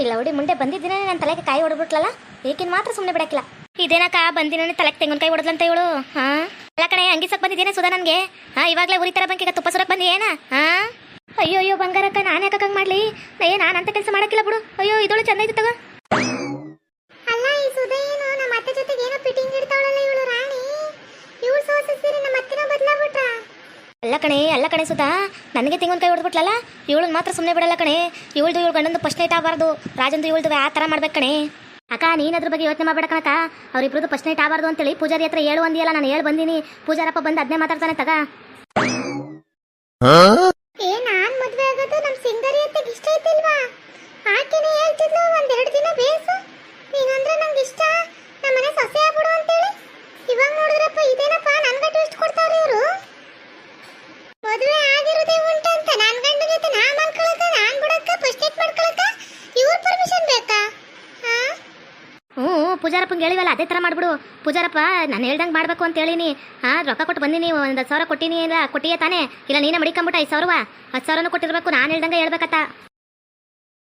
ಇಲ್ಲ ಹುಡಿ ಮುಂದೆ ಬಂದಿದ್ದೀನಿ ನನ್ನ ತಲೆಗೆ ಕಾಯಿ ಹೊಡ್ಬಿಟ್ಲಲ್ಲ, ಏಕಿನ್ ಮಾತ್ರ ಸುಮ್ಮನೆ ಬಿಡಕ್ಕಿಲ್ಲ. ಇದೇನಕ್ಕ ಬಂದಿನ ತಲೆಗೆ ತೆಂಗಿನಕಾಯಿ ಹೊಡೆದ್ಲಂತ ಇವಳು. ಹಾ ಅಲ್ಲ ಕಣೆ, ಅಂಗಿಸಕ್ ಬಂದಿದ್ದೇನೆ ಸುಧಾ ನನಗೆ. ಇವಾಗಲೇ ಉರಿತರ ಬಂಕ್ ಈಗ ತುಪ್ಪ ಸುರಕ್ ಬಂದಿ ಏನ? ಅಯ್ಯೋ ಅಯ್ಯೋ ಬಂಗಾರಕ್ಕ, ನಾನು ಯಾಕೆ ಹಂಗೆ ಮಾಡ್ಲಿ? ನಾನು ಅಂತ ಕೆಲಸ ಮಾಡಕ್ಕಿಲ್ಲ ಬಿಡು. ಅಯ್ಯೋ ಇದೊಳು ಚಂದ ಐತಿ ತಗ. ಅಲ್ಲ ಈ ಸುಧಾ ಏನು ನಮ್ಮ ಅತ್ತೆ ಜೊತೆಗೆ ಏನೋ ಫಿಟ್ಟಿಂಗ್ ಇಡ್ತಾವಳಲ್ಲ ಇವಳು ರಾಣಿ. ಇವಳು ಸೋಸಿಸ್ತೀರಿ ನಮ್ಮ ಅತ್ತಿನ ಬದಲಾಗ್ಬಿಟ್ರ. ಅಲ್ಲ ಕಣೆ ಸುಧಾ, ನನಗೆ ತೆಂಗಿನಕಾಯಿ ಹೊಡೆದ್ಬಿಟ್ಲಲ್ಲ, ಇವಳನ್ನ ಮಾತ್ರ ಸುಮ್ಮನೆ ಬಿಡಲ್ಲ ಕಣೆ. ಇವಳು ಗಂಡಂದು ಫಸ್ಟ್ ನೈಟ್ ಆಗಬಾರ್ದು, ರಾಜಂದು ಇವಳ್ದು ಆ ಥರ ಮಾಡ್ಬೇಕು ಕಣೆ. ಅಕ್ಕ ನೀನು ಅದ್ರ ಬಗ್ಗೆ ಯೋಚನೆ ಮಾಡ್ಬೇಡ ಕಣಕ್ಕ. ಅವ್ರಿಬ್ರದ್ದು ಫಸ್ಟ್ ನೈಟ್ ಆಗಬಾರ್ದು ಅಂತೇಳಿ ಪೂಜಾರಿ ಹತ್ರ ಹೇಳು ಅಂದಿಯಲ್ಲ, ನಾನು ಹೇಳಿ ಬಂದೀನಿ. ಪೂಜಾರಪ್ಪ ಬಂದು ಅದನ್ನೇ ಮಾತಾಡ್ತಾನೆ ತಗ. ನಾನ್ ಮದ್ವೆ ಆಗೋದು ನಮ್ ಸಿಂಗರಿ ಅತ್ತೆಗೆ ಇಷ್ಟ ಐತಿಲ್ವಾ? ಆಕೆನೇ ಹೇಳ್ತಿದ್ಲು ಒಂದೆರಡು ದಿನ ಬೇಸು, ನೀನಂದ್ರೆ ನಂಗೆ ಇಷ್ಟ, ನಮ್ಮನೆ ಸೊಸೆ ಆಗ್ಬಿಡು ಅಂತೇಳಿ. ಇವಾಗ ನೋಡಿದ್ರಪ್ಪ ಇದೇನಪ್ಪ ನನ್ಗೆ ಟ್ವಿಸ್ಟ್ ಕೊಡ್ತಾವ್ರಿ ಇವರು. ಮದುವೆ ಆಗಿರೋದೇ ಉಂಟಂತ ನನ್ ಗಂಡ ಜೊತೆ ನಾ ಮಾಡ್ಕೊಳಕ, ನಾನ್ ಬಿಡಕ್ಕ, ಫಸ್ಟ್ ನೈಟ್ ಮಾಡ್ಕೊಳಕ ಇವ್ರ ಪರ್ಮಿಷನ್ ಬೇಕಾ? ಪೂಜಾರಪ್ಪಂಗೆ ಹೇಳಿವಲ್ಲ ಅದೇ ಥರ ಮಾಡ್ಬಿಡು. ಪೂಜಾರಪ್ಪ ನಾನು ಹೇಳ್ದಂಗೆ ಮಾಡ್ಬೇಕು ಅಂತ ಹೇಳಿನಿ. ರೊಕ್ಕ ಕೊಟ್ಟು ಬಂದಿನಿ, 1,000 ಕೊಟ್ಟಿನಿ. ಇಲ್ಲ ಕೊಟ್ಟಿಯೇ ತಾನೇ? ಇಲ್ಲ ನೀನೇ ಮಡಿಕೊಂಬಿಟ್ಟು 5,000 10,000 ಕೊಟ್ಟಿರ್ಬೇಕು. ನಾನು ಹೇಳ್ದಂಗೆ ಹೇಳ್ಬೇಕತ್ತ.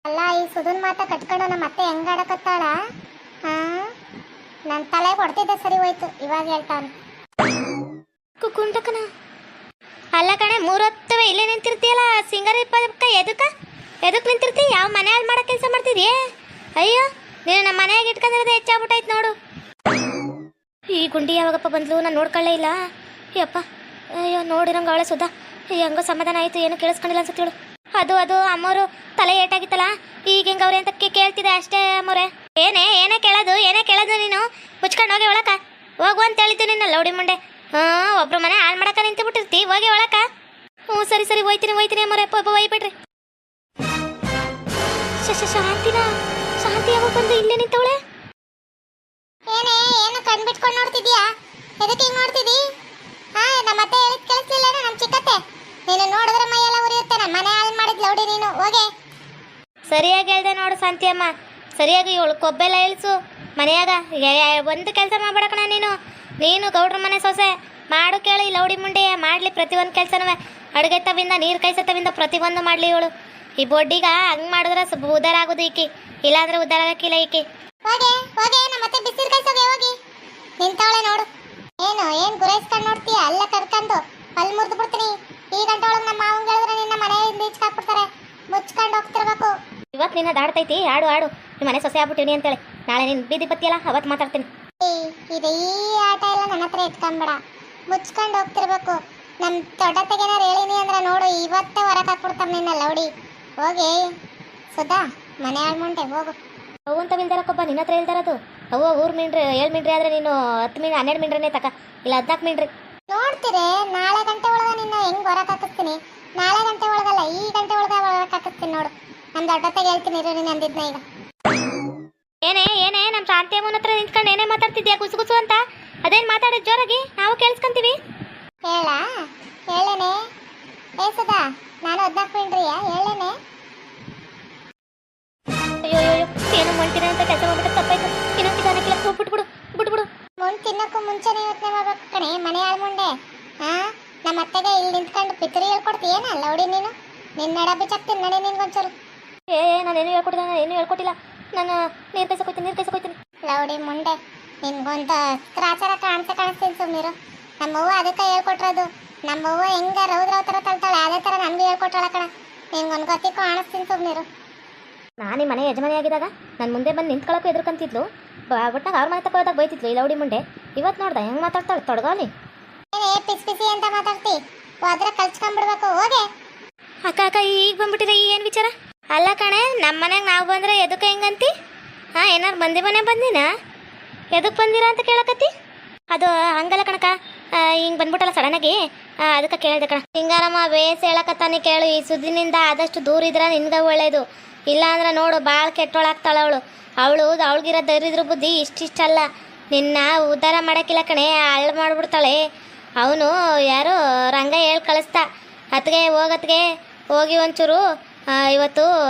ಅಲ್ಲ ಈ ಸುಧನ್ ಮಾತ ಕಟ್ಕೊಂಡು ನಮ್ಮ ಅತ್ತೆ ಹೆಂಗ್ ಆಡಕತ್ತಾಳ? ನನ್ನ ತಲೆ ಹೊಡ್ತಿದ್ದೆ ಸರಿ ಹೋಯ್ತು, ಇವಾಗ ಹೇಳ್ತಾನೆ ಕುಂಟಕನ. ಅಲ್ಲ ಕಣೆ, 3 ಹೊತ್ತವೆ ಇಲ್ಲೇ ನಿಂತಿರ್ತೀಯಲ್ಲ ಸಿಂಗರಿ ಪಕ್ಕ. ಎದಕ್ಕೆ ನಿಂತಿರ್ತಿ? ಯಾವ ಮನೆ ಹಾಳು ಮಾಡೋ ಕೆಲಸ ಮಾಡ್ತಿದ್ಯೇ? ಅಯ್ಯೋ ನೀನು ನಮ್ಮ ಮನೆಯಾಗ ಇಟ್ಕೊಂಡಿರೋದೇ ಹೆಚ್ಚಾಗ್ಬಿಟ್ಟಾಯ್ತು ನೋಡು. ಈ ಗುಂಡಿ ಯಾವಾಗಪ್ಪ ಬಂದ್ಲು, ನಾನು ನೋಡ್ಕೊಳ್ಳೇ ಇಲ್ಲ. ಯಪ್ಪ ಅಯ್ಯೋ ನೋಡಿರಂಗೆ ಅವಳೆ ಸುಧಾ. ಹೆಂಗೋ ಸಮಾಧಾನ ಆಯಿತು, ಏನು ಕೇಳಿಸ್ಕೊಂಡಿಲ್ಲ ಅನ್ಸುತ್ತೇಳು. ಅದು ಅಮ್ಮೋರು ತಲೆ ಏಟಾಗಿತ್ತಲ್ಲ, ಈಗ ಹೆಂಗೆ ಅವ್ರೆ ಅಂತ ಕೇಳ್ತಿದೆ ಅಷ್ಟೇ. ಅಮ್ಮೋರೆ ಏನೇ ಕೇಳೋದು ನೀನು? ಮುಚ್ಕೊಂಡು ಹೋಗಿ ಒಳಕ ಹೋಗು ಅಂತ ಹೇಳಿದ್ದು ನಿನ್ನ ಲೌಡಿ ಮುಂಡೆ. ಒಬ್ರು ಮನೆ ಹಾಳು ಮಾಡಕ್ಕ ನಿಂತು ಬಿಟ್ಟಿರ್ತಿ, ಹೋಗಿ ಒಳಕ. ಸರಿ ಹೋಯ್ತೀನಿ ಅಮ್ಮೋರೆ, ಒಯ್ಬಿಡ್ರಿ. ಶಾಂತಿ ಯಾವಾಗ ಬಂದು ಇಲ್ಲೇ ನಿಂತವಳೆ? ಏನು ಕಣ್ಬಿಟ್ಕೊಂಡು ನೋಡ್ತಿದ್ಯಾ? ಎದಕ್ಕೆ ಹಿಂಗ್ ನೋಡ್ತಿದ್ದಿ? ನಮ್ಮ ಅತ್ತೆ ಹೇಳಿದ್ ಕೇಳಿಸ್ಲಿಲ್ಲ ನಮ್ಮ ಚಿಕ್ಕತ್ತೆ? ನೀನು ನೋಡಿದ್ರೆ ಮೈಯೆಲ್ಲ ಉರಿಯುತ್ತೆ. ನಮ್ಮ ಮನೆ ಹಾಳು ಮಾಡಿದ್ ಲೌಡಿ ನೀನು, ಹೋಗೆ. ಸರಿಯಾಗಿ ಹೇಳ್ದೆ ನೋಡು ಶಾಂತಿಯಮ್ಮ, ಸರಿಯಾಗಿ ಇವಳು ಕೊಬ್ಬೆಲ್ಲ ಇಳಿಸು ಮನೆಯಾಗ. ಒಂದು ಕೆಲಸ ಮಾಡ್ಬೇಡಕಣ ನೀನು ಗೌಡ್ರ ಮನೆ ಸೊಸೆ. ಮಾಡು ಕೇಳಿ ಲೌಡಿ ಮುಂಡೆ ಮಾಡಲಿ ಪ್ರತಿಯೊಂದು ಕೆಲಸನೂ. ಅಡುಗೆ ತವಿಂದ ನೀರು ಕಾಯಿಸತ್ತವಿಂದ ಪ್ರತಿಯೊಂದು ಮಾಡಲಿ ಇವಳು. ಈ ಬೊಡ್ಡಿಗ ಹಂಗೆ ಮಾಡಿದ್ರೆ ಉದ್ದಾರ ಆಗೋದು ಈಕಿ, ಇಲ್ಲಾಂದ್ರೆ ಉದ್ದಾರ ಆಗಕ್ಕಿಲ್ಲ ಈಕಿ. ಹೋಗೆ ನಮ್ಮ ಅತ್ತೆ ಬಿಸಿರು ಕಾಯಿಸೋಗೆ ಹೋಗಿ. ನಿಂತವಳೆ ನೋಡು. ಏನು ಗುರೈಸ್ಕೊಂಡು ನೋಡ್ತೀಯ? ಅಲ್ಲ ಕರ್ಕೊಂಡು ಅಲ್ಲಿ ಮುರಿದು ಬಿಡ್ತೀನಿ. ಈ ಗಂಟೆ ಒಳಗೆ ನಮ್ಮ ಮಾವಂಗೆ ಹೇಳಿದ್ರೆ ನಿನ್ನ ಮನೆಯಿಂದ ಈಚ್ಕಾಕ್ಬಿಡ್ತಾರೆ. ಮುಚ್ಕೊಂಡು ಹೋಗ್ತಿರ್ಬೇಕು. ಇವತ್ತು ನಿನ್ನ ದಾಡ್ತೈತಿ, ಆಡು ನಿಮ್ಮ ಮನೆ ಸೊಸೆ ಆಗ್ಬಿಟ್ಟಿನಿ ಅಂತೇಳಿ. ನಾಳೆ ನೀನು ಬೀದಿ ಬತ್ತಿಯಲ್ಲ, ಅವತ್ತು ಮಾತಾಡ್ತೀನಿ. ಈ ಆಟ ಎಲ್ಲ ನನ್ನ ಹತ್ರ ಇಟ್ಕೊಂಬೇಡ, ಮುಚ್ಕೊಂಡು ಹೋಗ್ತಿರ್ಬೇಕು. ನಮ್ಮ ದೊಡ್ಡತೆಗೇನಾರು ಹೇಳಿನಿ ಅಂದ್ರೆ ನೋಡು, ಇವತ್ತೇ ಹೊರಗೆ ಹಾಕ್ಬಿಡ್ತಾರೆ ನಿನ್ನ ಲೌಡಿ. ಹೋಗಿ ಸುಧಾ, ಮನೆ ಹಾಳ್ಮುಂಟೆ ಹೋಗು. ಅವು ಅಂತ ಬಿಲ್ದಾರಕ್ಕೊಬ್ಬ ನಿನ್ನ ಹತ್ರ ಹೇಳ್ದಾರದು. ಅವು 3 ಮೀನ್ರಿ 7 ಮೀನ್ರಿ ಆದರೆ ನೀನು 10 ಮೀನ್ 12 ಮೀನ್ರೇ ತಕ, ಇಲ್ಲ 14 ಮೀನ್ರಿ. ನೋಡ್ತೀರಿ ನಾಳೆ ಗಂಟೆ ಒಳಗೆ ನಿನ್ನ ಹೆಂಗ್ ಹೊರಗೆ ಹಾಕಿಸ್ತೀನಿ. ನಾಳೆ ಗಂಟೆ ಒಳಗಲ್ಲ, ಈ ಗಂಟೆ ಒಳಗೆ ಹೊರಗೆ ಹಾಕಿಸ್ತೀನಿ ನೋಡು. ನಮ್ಮ ದೊಡ್ಡತೆಗೆ ಹೇಳ್ತೀನಿ ಇರು, ನೀನು ಅಂದಿದ್ನ ಈಗ. ಏನೇ ನಮ್ಮ ಶಾಂತಿ ಅಮ್ಮನ ಹತ್ರ ನಿಂತ್ಕೊಂಡು ಏನೇ ಮಾತಾಡ್ತಿದ್ಯಾ ಗುಸು ಅಂತ? ಅದೇನು ಮಾತಾಡೋದು ಜೋರಾಗಿ ನಾವು ಕೇಳಿಸ್ಕೊಂತೀವಿ. ಹೇಳೇನೆ ಸುಧಾ, ನಾನು 14 ಮೀನ್ರಿಯಾ ಹೇಳೇನೆ. ಅಯ್ಯೋ ಏನು ಮಾಡ್ತೀನಿ ಅಂತ ಕೆಲಸ ಮಾಡ್ಬಿಟ್ಟು ತಪ್ಪಾಯ್ತು. ಇನ್ನೊಂದು ನಿಧಾನಕ್ಕಿಲ್ಲ, ಬಿಟ್ಬಿಡು. ಮುಂದೆ ತಿನ್ನಕ್ಕೂ ಮುಂಚೆನೇ ಯೋಚನೆ ಮಾಡ್ಬೇಕು ಕಣೆ, ಮನೆ ಹಾಳ್ಮುಂಡೆ. ನಮ್ಮ ಅತ್ತೆಗೆ ಇಲ್ಲಿ ನಿಂತ್ಕೊಂಡು ಪಿತರಿ ಹೇಳ್ಕೊಡ್ತೀಯೇನ ಲೌಡಿ ನೀನು? ನಿನ್ನ ನಡ ಬಿಚ್ಚಾಕ್ತೀನಿ ನಡಿ ನಿನ್ಗೊಂಚೂರು. ನಾನೇನು ಹೇಳ್ಕೊಟ್ಟಿಲ್ಲ. ನಾನು ನೀರು ಕೈಸಕೋಯ್ತೀನಿ. ಲೌಡಿ ಮುಂಡೆ, ನಿನ್ಗೊಂದು ಕ್ರಾಚಾರ ಕಾಣಿಸ್ತೀನಿ ಸುಮ್ಮನಿರು. ನಮ್ಮವ್ವ ಅದಕ್ಕೆ ಹೇಳ್ಕೊಟ್ರದು. ನಮ್ಮವ್ವ ಹೆಂಗ ರೌದ್ರ ಥರ ತಳ್ತಾಳೆ ಅದೇ ಥರ ನನಗೂ ಹೇಳ್ಕೊಟ್ಟಾಳ ಕಣ. ನಿನ್ಗೊಂದು ಗೊತ್ತಿ ಕಾಣಿಸ್ತೀನಿ ಸುಮ್ಮನಿರು. ನಾನು ಈ ಮನೆ ಯಜಮಾನಿ ಆಗಿದ್ದಾಗ ನನ್ನ ಮುಂದೆ ಬಂದು ನಿಂತ್ಕೊಳ್ಳೋಕ್ಕೂ ಎದುರ್ಕಂತಿದ್ಲು. ಒಟ್ಟಾಗ ಅವ್ರ ಮನೆ ತಗೋದಾಗ ಬೈತಿದ್ಲು ಈ ಲೌಡಿ ಮುಂಡೆ. ಇವತ್ತು ನೋಡ್ದೆ ಹೆಂಗೆ ಮಾತಾಡ್ತಾಳೆ ತೊಡಗಾಲಿ. ಪಿಸಿ ಅಂತ ಮಾತಾಡ್ತಿ, ಹೋದ್ರೆ ಕಲ್ಸ್ಕೊಂಡ್ಬಿಡ್ಬೇಕು. ಹೋಗೆ ಅಕ್ಕ ಈಗ ಬಂದ್ಬಿಟ್ಟಿದೆ. ಏನು ವಿಚಾರ? ಅಲ್ಲ ಕಣೆ, ನಮ್ಮ ಮನೆಗೆ ನಾವು ಬಂದರೆ ಎದಕ್ಕೆ ಹೆಂಗಂತಿ? ಏನಾರು ಬಂದಿನ ಎದಕ್ಕೆ ಬಂದಿರ ಅಂತ ಕೇಳಕತ್ತಿ? ಅದು ಹಂಗಲ್ಲ ಕಣಕ್ಕ, ಹಿಂಗೆ ಬಂದ್ಬಿಟ್ಟಲ್ಲ ಸಡನ್ನಾಗಿ, ಅದಕ್ಕೆ ಕೇಳಿದೆ ಕಣ. ಹಿಂಗಾರಮ್ಮ ಬೇಸ್ ಹೇಳಕತ್ತಾನೆ ಕೇಳು. ಈ ಸುದ್ದಿನಿಂದ ಆದಷ್ಟು ದೂರ ಇದ್ರೆ ನಿನ್ಗೆ ಒಳ್ಳೇದು. ಇಲ್ಲ ಅಂದ್ರೆ ನೋಡು ಭಾಳ ಕೆಟ್ಟೋಳಾಗ್ತಾಳೆ ಅವಳಿಗಿರೋ ದರಿದ್ರ ಬುದ್ಧಿ ಇಷ್ಟಿಷ್ಟಲ್ಲ. ನಿನ್ನ ಉದ್ಧಾರ ಮಾಡೋಕ್ಕಿಲ್ಲ ಕಣೆ, ಹಾಳು ಮಾಡಿಬಿಡ್ತಾಳೆ. ಅವನು ಯಾರು ರಂಗ ಹೇಳಿ ಕಳಿಸ್ತಾ ಅತ್ತಿಗೆ ಹೋಗಿ ಒಂಚೂರು ಇವತ್ತು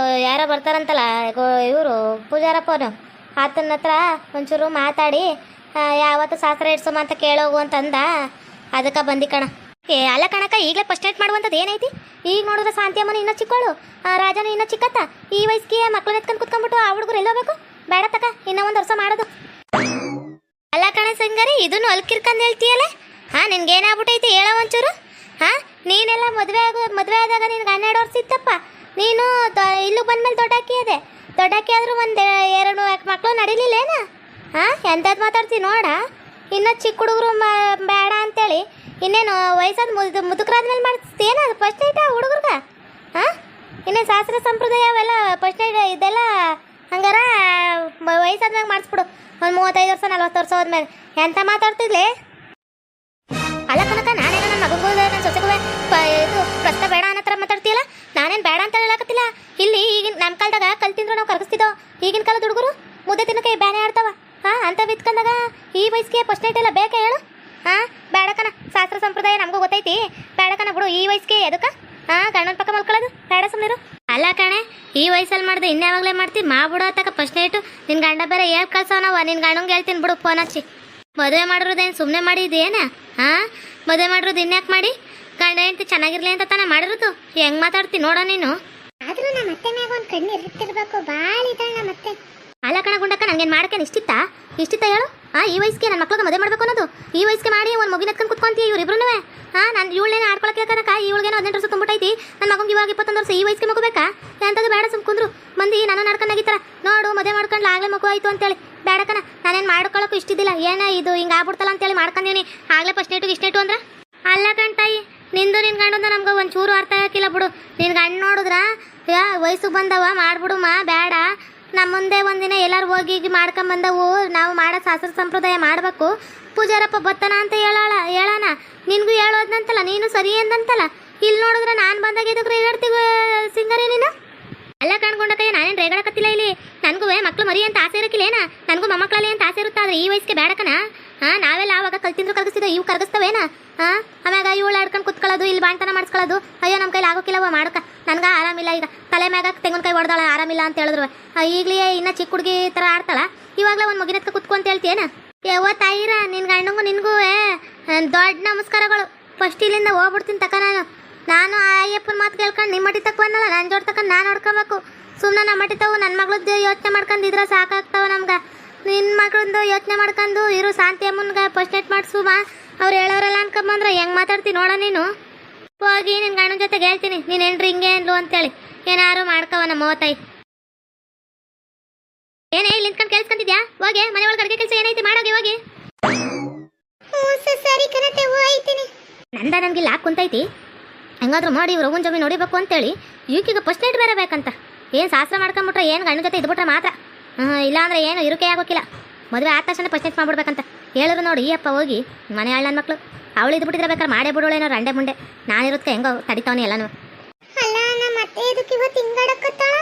ಯಾರೋ ಬರ್ತಾರಂತಲ್ಲ ಇವರು ಪೂಜಾರಪ್ಪನು, ಆತನ ಹತ್ರ ಒಂಚೂರು ಮಾತಾಡಿ ಯಾವತ್ತು ಶಾಸ್ತ್ರ ಇಡ್ಸೋಮ ಅಂತ ಕೇಳೋಗು ಅಂತಂದ. ಅದಕ್ಕೆ ಬಂದಿ ಕಣ. ಅಲ್ಲ ಕಣಕ್ಕ, ಈಗಲೇ ಫಸ್ಟ್ ನೈಟ್ ಮಾಡುವಂಥದ್ದು ಏನೈತಿ? ಈಗ ನೋಡಿದ್ರೆ ಶಾಂತಿ ಅಮ್ಮನ ಇನ್ನೂ ಚಿಕ್ಕವಳು, ರಾಜನ ಇನ್ನೂ ಚಿಕ್ಕತ್ತ. ಈ ವಯಸ್ಸಿಗೆ ಮಕ್ಕಳನ್ನ ಎತ್ಕೊಂಡು ಕುತ್ಕೊಂಡ್ಬಿಟ್ಟು ಎಲ್ಲೋಗ್ಬೇಕು ಬೇಡ ತಕ ಇನ್ನೂ ಒಂದು ವರ್ಷ ಮಾಡೋದು. ಅಲ್ಲ ಕಣೆ ಸಿಂಗರಿ, ಇದನ್ನು ಅಲ್ಕಿರ್ಕಂದು ಹೇಳ್ತೀಯಲ್ಲ. ನಿನ್ಗೇನಾಗ್ಬಿಟ್ಟೈತಿ ಹೇಳೋ ಒಂಚೂರು. ನೀನೆಲ್ಲ ಮದುವೆ ಆದಾಗ ನಿನ್ಗೆ 12 ವರ್ಷ ಇತ್ತಪ್ಪ. ನೀನು ಇಲ್ಲಿಗೆ ಬಂದ್ಮೇಲೆ ದೊಡ್ಡಾಕಿ ಆದ್ರೂ ಒಂದು 2 ಮಕ್ಕಳು ನಡೀಲಿಲ್ಲೇನ? ಎಂಥದ್ದು ಮಾತಾಡ್ತೀನಿ ನೋಡ. ಇನ್ನೂ ಚಿಕ್ಕ ಹುಡುಗರು ಬೇಡ ಅಂತೇಳಿ ಇನ್ನೇನು ವಯಸ್ಸಾದ ಮುದುಕರಾದ್ಮೇಲೆ ಮಾಡಿಸ್ತೇನ ಅದು ಫಸ್ಟ್ ನೈಟ್ ಹುಡುಗರ್ಗ? ಇನ್ನೇನು ಶಾಸ್ತ್ರ ಸಂಪ್ರದಾಯ ಅವೆಲ್ಲ ಫಸ್ಟ್ ನೈಟ್ ಇದೆಲ್ಲ ಹಂಗಾರ ವಯಸ್ಸಾದ್ಮ್ಯಾಗ ಮಾಡಿಸ್ಬಿಡು. ಒಂದು 35 ವರ್ಷ 40 ವರ್ಷ ಹೋದ್ಮೇಲೆ ಎಂತ ಮಾತಾಡ್ತಿದ್ಲೆ? ಅಲ್ಲ ಕನಕ, ನಾನೇನೋ ನನ್ನ ಮಗಂಗೂ ನನ್ನ ಸೊಸೆಗೂ ಇದು ಪ್ರಶ್ನೆ ಬೇಡ ಅನ್ನೋ ಥರ ಮಾತಾಡ್ತೀಯಲ್ಲ. ನಾನೇನು ಬೇಡ ಅಂತ ಹೇಳಕತ್ತಿಲ್ಲ. ಇಲ್ಲಿ ಈಗಿನ ನಮ್ಮ ಕಾಲದಾಗ ಕಲ್ತಿಂದ್ರು ನಾವು ಕರಗಿಸ್ತಿದ್ದೋ. ಈಗಿನ ಕಾಲದ ಹುಡುಗರು ಮುದ್ದೆ ತಿನ್ನಕ್ಕೆ ಬ್ಯಾನೆ ಆಡ್ತಾವ. ಅಂತ ಬಿತ್ಕೊಂಡಾಗ ಈ ವಯಸ್ಸಿಗೆ ಫಸ್ಟ್ ನೈಟ್ ಎಲ್ಲ ಬೇಕೇ ಹೇಳು? ಬೇಡಕನ, ಶಾಸ್ತ್ರ ಸಂಪ್ರದಾಯ ನಮಗೂ ಗೊತ್ತೈತಿ. ಬೇಡಕನ ಬಿಡು, ಈ ವಯಸ್ಸಿಗೆ ಎದಕ್ಕೆ ಗಂಡನ ಪಕ್ಕ ಮಲ್ಕೊಳ್ಳೋದು? ಬೇಡ ಸುಮ್ಮನಿರು. ಅಲ್ಲ ಕಣೆ, ಈ ವಯಸ್ಸಲ್ಲಿ ಮಾಡಿದೆ ಇನ್ಯಾವಾಗಲೇ ಮಾಡ್ತೀವಿ ಮಾಡ್ಬಿಡು ಅತ್ತಕ ಫಸ್ಟ್ ನೈಟು. ನಿನ್ನ ಗಂಡ ಬೇರೆ ಹೇಳಿ ಕಳ್ಸೋನವ. ನಿನ್ನ ಗಂಡಂಗೆ ಹೇಳ್ತೀನಿ ಬಿಡು ಫೋನ್ ಹಚ್ಚಿ. ಮದುವೆ ಮಾಡಿರೋದೇನು ಸುಮ್ಮನೆ ಮಾಡಿದ್ದೇನ? ಮದುವೆ ಮಾಡಿರೋದು ಇನ್ಯಾಕೆ ಮಾಡಿ? ಗಂಡ ಹೆಂಡ್ತಿ ಚೆನ್ನಾಗಿರ್ಲಿ ಅಂತ ತಾನೇ ಮಾಡಿರೋದು. ಹೆಂಗೆ ಮಾತಾಡ್ತೀನಿ ನೋಡೋ ನೀನು. ಆದ್ರೂ ನಮ್ಮ ಅತ್ತೆ ಮ್ಯಾಗ ಒಂದು ಕಣ್ಣು ಇರ್ತಿರ್ಬೇಕು. ಭಾಳ ಇದ್ದಾಳೆ ನಮ್ಮ ಅತ್ತೆ. ಅಲ್ಲ ಕಣ ಗುಂಡಕ್ಕ, ನಂಗೇನು ಮಾಡಕ್ಕೆ ಇಷ್ಟಿತ್ತ ಹೇಳು? ಈ ವಯಸ್ಸಿಗೆ ನನ್ನ ಮಕ್ಳಿಗೆ ಮದುವೆ ಮಾಡ್ಬೇಕು ಅನ್ನೋದು? ಈ ವಯಸ್ಸಿಗೆ ಮಾಡಿ ಒಂದು ಮಗುನ ಎತ್ಕೊಂಡು ಕುತ್ಕೊಂತೀವಿ ಇವ್ರಿಬ್ರು. ನಾನು ಇವಳೇನು ಆಡ್ಕೊಳಕ್ಕೆ ಕನಕ, ಇವಳಿಗೇನೋ 18 ವರ್ಷ ತುಂಬಿಟ್ಟೈತಿ. ನನ್ನ ಮಗಂಗೆ ಇವಾಗ 21 ವರ್ಷ. ಈ ವಯಸ್ಸಿಗೆ ಮಗುಬೇಕಾ? ಎಂಥದ್ದು ಬೇಡ, ಸುಮ್ ಕುಂದ್ರು. ಮಂದಿ ನಾನು ನಡ್ಕೊಂಡಾಗಿತ್ತಾರ ನೋಡು, ಮದುವೆ ಮಾಡ್ಕೊಂಡು ಆಗಲೇ ಮಗು ಆಯಿತು ಅಂತೇಳಿ. ಬೇಡಕನ, ನಾನೇನು ಮಾಡ್ಕೊಳ್ಳೋಕ್ಕೂ ಇಷ್ಟಿದ್ದಿಲ್ಲ. ಏನ ಇದು ಹಿಂಗೆ ಆಗ್ಬಿಡ್ತಲ್ಲ ಅಂತೇಳಿ ಮಾಡ್ಕೊಂಡೀನಿ. ಆಗಲೇ ಫಸ್ಟ್ ನೈಟು ಇಷ್ಟು ನೈಟು ಅಂದ್ರೆ. ಅಲ್ಲ ಕಣ್ತಾಯಿ, ನಿಂದು ನಿನ್ನ ಗಂಡಂದು ನಮ್ಗೆ ಒಂಚೂರು ಅರ್ಥ ಆಗಿಲ್ಲ ಬಿಡು. ನಿನ್ನ ಗಂಡ ನೋಡಿದ್ರ ವಯಸ್ಸಿಗೆ ಬಂದವ ಮಾಡ್ಬಿಡುಮ್ಮ, ಬೇಡ ನಮ್ಮ ಮುಂದೆ ಒಂದಿನ ಎಲ್ಲರೂ ಹೋಗಿ ಮಾಡ್ಕೊಂಬಂದವು. ನಾವು ಮಾಡೋ ಶಾಸ್ತ್ರ ಸಂಪ್ರದಾಯ ಮಾಡಬೇಕು. ಪೂಜಾರಪ್ಪ ಬತ್ತನ ಅಂತ ಹೇಳೋಣ. ನಿನಗೂ ಹೇಳೋದಂತಲ್ಲ, ನೀನು ಸರಿ ಅಂದಂತಲ್ಲ. ಇಲ್ಲಿ ನೋಡಿದ್ರೆ ನಾನು ಬಂದಾಗ ಇದಕ್ಕೆ ರೇಗಾಡ್ತೀವಿ ಸಿಂಗರಿ ನೀನು. ಅಲ್ಲ ಕಣ್ಕೊಂಡಕ್ಕಯ್ಯ, ನಾನೇನು ರೇಗಾಡಕತ್ತಿಲ್ಲ. ಇಲ್ಲಿ ನನಗೂ ಮಕ್ಳು ಮರಿ ಅಂತ ಆಸೆ ಇರಕ್ಕಿಲ್ಲೇನ? ನನಗೂ ಮೊಮ್ಮಕ್ಕಳಲ್ಲಿ ಅಂತ ಆಸೆ ಇರುತ್ತೆ. ಆದರೆ ಈ ವಯಸ್ಸಿಗೆ ಬೇಡಕನ. ನಾವೆಲ್ಲ ಆವಾಗ ಕಲ್ತಿಂದ್ರು ಕರಗಿಸ್ತಿದ್ದೋ, ಇವು ಕರಗಿಸ್ತವೇನ? ಆಮ್ಯಾಗ ಇವಳು ಆಡ್ಕೊಂಡು ಕುತ್ಕೊಳ್ಳೋದು, ಇಲ್ಲಿ ಬಾಣ್ತನ ಮಾಡಿಸ್ಕೊಳ್ಳೋದು. ಅಯ್ಯೋ ನಮ್ಮ ಕೈಲಿ ಆಗೋಕ್ಕಿಲ್ಲವ ಮಾಡಕ. ನನಗೆ ಆರಾಮಿಲ್ಲ. ಈಗ ತಲೆ ಮ್ಯಾಗ ತೆಂಗಿನಕಾಯಿ ಹೊಡೆದಾಳ ಆರಾಮಿಲ್ಲ ಅಂತ ಹೇಳಿದ್ರು. ಈಗಲೇ ಇನ್ನೂ ಚಿಕ್ಕ ಹುಡುಗಿ ಥರ ಆಡ್ತಾಳ. ಇವಾಗಲೇ ಒಂದು ಮಗಿನತ್ಕ ಕುತ್ಕೊ ಅಂತ ಹೇಳ್ತೀಯೇನ? ಯಾವ ತಾಯಿರ, ನಿನ್ನ ಗಂಡಂಗೂ ನಿನಗೂ ದೊಡ್ಡ ನಮಸ್ಕಾರಗಳು. ಫಸ್ಟ್ ಇಲ್ಲಿಂದ ಹೋಗ್ಬಿಡ್ತೀನಿ ತಕ. ನಾನು ಆ ಅಯ್ಯಪ್ಪನ ಮಾತು ಕೇಳ್ಕೊಂಡು ನಿಮ್ಮ ಮಟ್ಟಿ ತಕ್ಕ ಬಂದಲ್ಲ, ನನ್ನ ಜೋಡಿ ತಕ್ಕ ನಾನು ನೋಡ್ಕೋಬೇಕು. ಸುಮ್ಮನೆ ನಮ್ಮ ಮಟ್ಟಿ ತಾವು ನನ್ನ ಮಗಳದ್ದು ಯೋಚನೆ ಮಾಡ್ಕೊಂಡಿದ್ರೆ ಸಾಕಾಗ್ತಾವ ನಮ್ಗೆ. ನಿನ್ನ ಮಗಳದ್ದು ಯೋಚನೆ ಮಾಡ್ಕೊಂಡು ಇರು. ಶಾಂತಿ ಅಮ್ಮನ್ಗೆ ಫಸ್ಟ್ ನೈಟ್ ಮಾಡಿಸುವ. ಅವ್ರು ಹೇಳೋರಲ್ಲ ಅನ್ಕೊಂಬಂದ್ರೆ ಹೆಂಗೆ ಮಾತಾಡ್ತೀನಿ ನೋಡ ನೀನು. ಹೋಗಿ ನಿನ್ನ ಗಂಡನ ಜೊತೆಗೆ ಹೇಳ್ತೀನಿ, ನೀನು ಹೆಣ್ರಿ ಹಿಂಗೆ ಅಂದ್ಲು ಅಂತೇಳಿ. ಏನಾರು ಮಾಡ್ಕವ ನಮ್ಮ ತಾಯಿ. ಏನೇ ಇಲ್ಲಿ ನಿಂತ್ಕೊಂಡು ಕೇಳಿಸ್ಕೊಂತಿದ್ಯಾ? ಹೋಗಿ ಮನೆ ಒಳಗೆ ಅಡುಗೆ ಕೆಲಸ ಏನೈತಿ ಮಾಡೋಗಿ ಹೋಗಿ. ಸರಿ ಕಣತೆ, ಹೋಯ್ತೀನಿ. ನಂದ ನನಗಿಲ್ಲ ಕುಂತೈತಿ. ಹೆಂಗಾದ್ರೂ ಮಾಡಿ ಇವ್ರು ಹೋಗುನ್ ಜಮೀನು ನೋಡಿಬೇಕು ಅಂತೇಳಿ ಈಗೀಗ ಫಸ್ಟ್ ನೈಟ್ ಬೇರೆ ಬೇಕಂತ. ಏನು ಶಾಸ್ತ್ರ ಮಾಡ್ಕೊಂಬಿಟ್ರೆ ಏನು ಗಂಡನ ಜೊತೆ ಇದ್ಬಿಟ್ರೆ ಮಾತ್ರ. ಇಲ್ಲಾಂದ್ರೆ ಏನು ಇರುಕೆ ಆಗೋಕ್ಕಿಲ್ಲ. ಮದುವೆ ಆದ ತಕ್ಷಣ ಫಸ್ಟ್ ನೈಟ್ ಮಾಡ್ಬಿಡ್ಬೇಕಂತ ಹೇಳಿದ್ರು ನೋಡಿ. ಈ ಅಪ್ಪ ಹೋಗಿ ಮನೆ ಆಳ್ ನನ್ನ ಮಕ್ಕಳು ಅವಳು ಇದ್ಬಿಟ್ಟಿದ್ರೆ ಬೇಕಾದ್ರೆ ಮಾಡೇ ಬಿಡೋಳೇನೋ ರಂಡೆ ಮುಂಡೆ. ನಾನಿರೋದಕ್ಕೆ ಹೆಂಗೋ ತಡಿತಾವನಿ ಎಲ್ಲನೂ. ಅಲ್ಲ ನಮ್ಮ ಅತ್ತೆ ಇದಕ್ಕೆ ಇವತ್ತು ಹಿಂಗಡಕತ್ತಾಳ.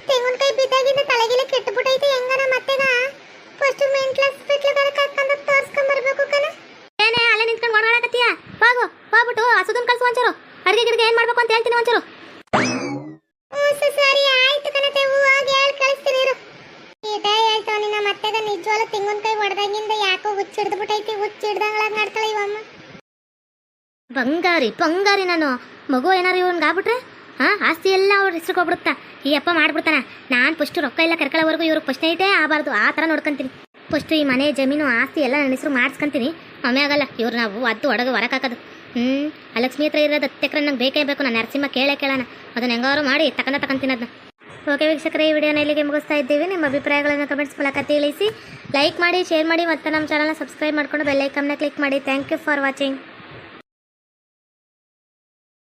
ತೆಂಗಿನಕಾಯಿ ಬಿದ್ದಾಗಿಂದ ತಲೆಗಿಲೆ ಕೆಟ್ಟಬಿಟ್ಟೈತೆ. ಹೆಂಗ ನಮ್ಮ ಅತ್ತೆಗ ಫಸ್ಟ್ ಮೆಂಟಲ್ ಹಾಸ್ಪಿಟಲ್ ಕರ್ಕೊಂಡು ತೋರಿಸ್ಕೊಂಬರ್ಬೇಕು ಕಣ. ಏನೇ ಅಲ್ಲೇ ನಿಂತ್ಕೊಂಡು ಹೊರಗಡಕತ್ತೀಯ? ಹೋಗ್ಬಿಟ್ಟು ಹಸುದನ್ ಕಳ್ಸು ಒಂಚೂರು. ಅಡುಗೆ ಗಿಡಿಗೆ ಏನು ಮಾಡ್ಬೇಕು ಅಂತ ಹೇಳ್ತೀನಿ ಒಂಚೂರು. ಸರಿ ಆಯ್ತು ಕಣತೆ, ಹೋಗಿ ಹೇಳಿ ಕಳಿಸ್ತೀನಿ ಇರು. ಇದೇ ಹೇಳ್ತಾವ ನಮ್ಮ ಅತ್ತೆಗ ನಿಜವಾಗ್ಲೂ ತೆಂಗಿನಕಾಯಿ ಹೊಡೆದಾಗಿಂದ ಯಾಕೋ ಹುಚ್ಚಿಡ್ದ್ಬಿಟ್ಟೈತಿ. ಹುಚ್ಚಿಡ್ದಂಗ್ಲಾಗ ಮಾಡ್ತಾಳೆ ಇವಮ್ಮ. ಬಂಗಾರಿ ನಾನು ಮಗು ಏನಾರು ಇವನ್ಗೆ ಆಗ್ಬಿಟ್ರೆ ಆಸ್ತಿ ಎಲ್ಲ ಅವ್ರ ಹೆಸ್ರಿಗೆ ಹೋಗ್ಬಿಡುತ್ತಾ. ಈ ಅಪ್ಪ ಮಾಡ್ಬಿಡ್ತಾನ. ನಾನು ಫಸ್ಟು ರೊಕ್ಕ ಎಲ್ಲ ಕರ್ಕೊಳ್ಳೋವರೆಗೂ ಇವ್ರಿಗೆ ಫಸ್ಟ್ ನೈಟೇ ಆಗಬಾರ್ದು. ಆ ಥರ ನೋಡ್ಕೊಂತೀನಿ. ಫಸ್ಟು ಈ ಮನೆ ಜಮೀನು ಆಸ್ತಿ ಎಲ್ಲ ನನ್ನ ಹೆಸರು ಮಾಡಿಸ್ಕೊಂತೀನಿ. ಆಗಲ್ಲ ಇವ್ರು ನಾವು ಅದು ಒಳಗೆ ಹೊರಕಾಕೋದು. ಆ ಲಕ್ಷ್ಮಿ ಹತ್ರ ಇರೋದು 10 ಎಕರೆ ನಂಗೆ ಬೇಕೇ ಬೇಕು. ನಾನು ನರಸಿಂಹ ಕೇಳೋಣ ಅದನ್ನ ಹೆಂಗಾರು ಮಾಡಿ ತಕೊಂತೀನಿ ಅದನ್ನ. ಓಕೆ ವೀಕ್ಷಕರೇ, ಈ ವಿಡಿಯೋನ ಇಲ್ಲಿಗೆ ಮುಗಿಸ್ತಾ ಇದ್ದೀವಿ. ನಿಮ್ಮ ಅಭಿಪ್ರಾಯಗಳನ್ನು ಕಮೆಂಟ್ಸ್ ಮೂಲಕ ತಿಳಿಸಿ. ಲೈಕ್ ಮಾಡಿ, ಶೇರ್ ಮಾಡಿ ಮತ್ತು ನಮ್ಮ ಚಾನಲ್ನ ಸಬ್ಸ್ಕ್ರೈಬ್ ಮಾಡಿಕೊಂಡು ಬೆಲ್ ಐಕಾನ್ನ ಕ್ಲಿಕ್ ಮಾಡಿ. Thank you for watching.